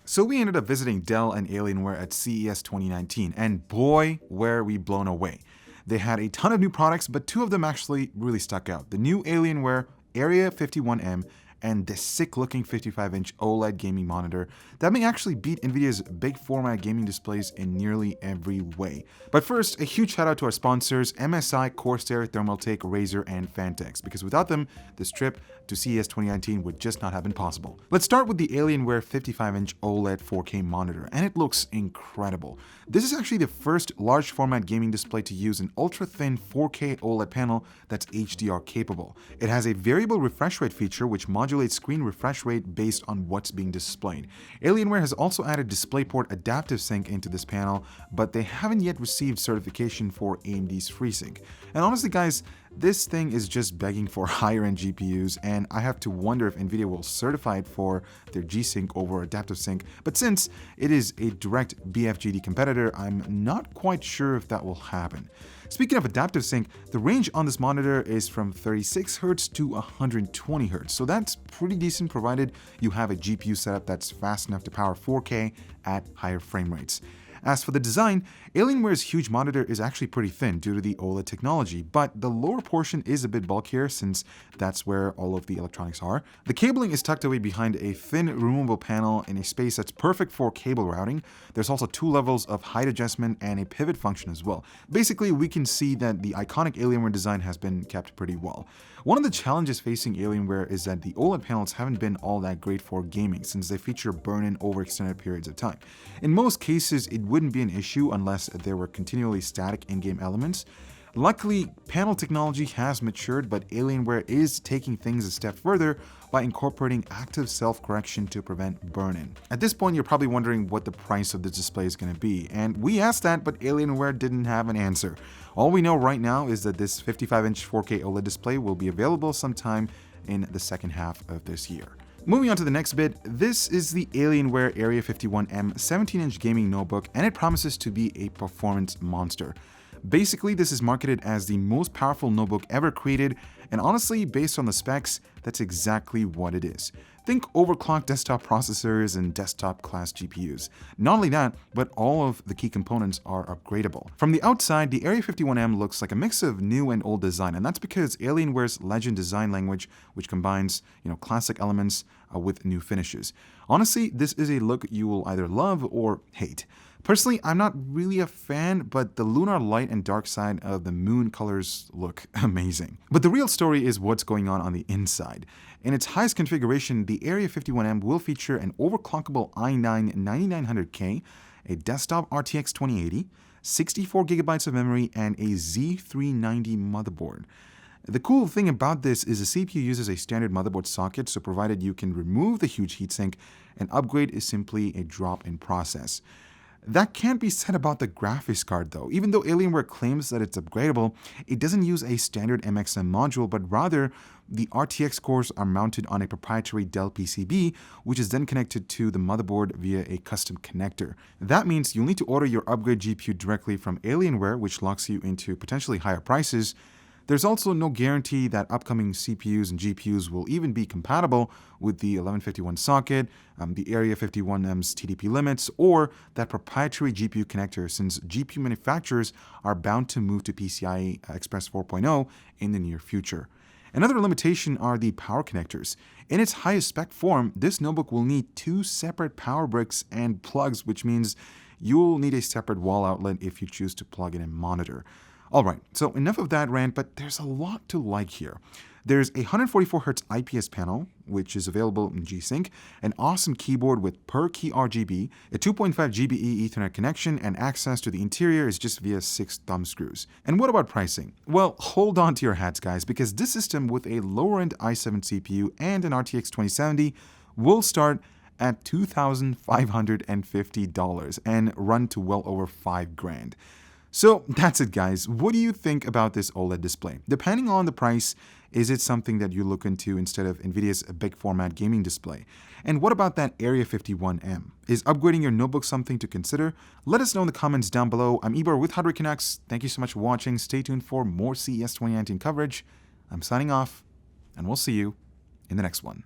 So we ended up visiting Dell and Alienware at CES 2019, and boy, were we blown away. They had a ton of new products, but two of them actually really stuck out. The new Alienware Area 51M and the sick-looking 55-inch OLED gaming monitor that may actually beat Nvidia's big format gaming displays in nearly every way. But first, a huge shout out to our sponsors MSI, Corsair, Thermaltake, Razer, and Fantex, because without them, this trip to CES 2019 would just not have been possible. Let's start with the Alienware 55-inch OLED 4K monitor, and it looks incredible. This is actually the first large format gaming display to use an ultra-thin 4K OLED panel that's HDR capable. It has a variable refresh rate feature which modulates screen refresh rate based on what's being displayed. Alienware has also added DisplayPort Adaptive Sync into this panel, but they haven't yet received certification for AMD's FreeSync. And honestly guys, this thing is just begging for higher-end GPUs, and I have to wonder if Nvidia will certify it for their G-Sync over Adaptive Sync. But since it is a direct BFGD competitor, I'm not quite sure if that will happen. Speaking of Adaptive Sync, the range on this monitor is from 36Hz to 120Hz, so that's pretty decent provided you have a GPU setup that's fast enough to power 4K at higher frame rates. As for the design, Alienware's huge monitor is actually pretty thin due to the OLED technology, but the lower portion is a bit bulkier since that's where all of the electronics are. The cabling is tucked away behind a thin removable panel in a space that's perfect for cable routing. There's also two levels of height adjustment and a pivot function as well. Basically, we can see that the iconic Alienware design has been kept pretty well. One of the challenges facing Alienware is that the OLED panels haven't been all that great for gaming since they feature burn-in over extended periods of time. In most cases, it wouldn't be an issue unless there were continually static in-game elements. Luckily, panel technology has matured, but Alienware is taking things a step further by incorporating active self-correction to prevent burn-in. At this point, you're probably wondering what the price of this display is going to be, and we asked that, but Alienware didn't have an answer. All we know right now is that this 55-inch 4K OLED display will be available sometime in the second half of this year. Moving on to the next bit, this is the Alienware Area 51M 17-inch gaming notebook, and it promises to be a performance monster. Basically, this is marketed as the most powerful notebook ever created, and honestly, based on the specs, that's exactly what it is. Think overclocked desktop processors and desktop-class GPUs. Not only that, but all of the key components are upgradable. From the outside, the Area 51M looks like a mix of new and old design, and that's because Alienware's Legend design language, which combines, classic elements with new finishes. Honestly, this is a look you will either love or hate. Personally, I'm not really a fan, but the lunar light and dark side of the moon colors look amazing. But the real story is what's going on the inside. In its highest configuration, the Area 51M will feature an overclockable i9 9900K, a desktop RTX 2080, 64 GB of memory, and a Z390 motherboard. The cool thing about this is the CPU uses a standard motherboard socket, so provided you can remove the huge heatsink, an upgrade is simply a drop-in process. That can't be said about the graphics card though. Even though Alienware claims that it's upgradable, it doesn't use a standard MXM module, but rather the RTX cores are mounted on a proprietary Dell PCB, which is then connected to the motherboard via a custom connector. That means you'll need to order your upgrade GPU directly from Alienware, which locks you into potentially higher prices. There's also no guarantee that upcoming CPUs and GPUs will even be compatible with the 1151 socket, the Area 51M's TDP limits, or that proprietary GPU connector, since GPU manufacturers are bound to move to PCI Express 4.0 in the near future. Another limitation are the power connectors. In its highest spec form, this notebook will need two separate power bricks and plugs, which means you'll need a separate wall outlet if you choose to plug in a monitor. Alright, so enough of that rant, but there's a lot to like here. There's a 144Hz IPS panel, which is available in G-Sync, an awesome keyboard with per-key RGB, a 2.5 GBE Ethernet connection, and access to the interior is just via 6 thumb screws. And what about pricing? Well, hold on to your hats, guys, because this system with a lower-end i7 CPU and an RTX 2070 will start at $2,550 and run to well over $5,000. So that's it, guys. What do you think about this OLED display? Depending on the price, is it something that you look into instead of Nvidia's big format gaming display? And what about that Area 51M? Is upgrading your notebook something to consider? Let us know in the comments down below. I'm Ibor with Hardware Canucks. Thank you so much for watching. Stay tuned for more CES 2019 coverage. I'm signing off, and we'll see you in the next one.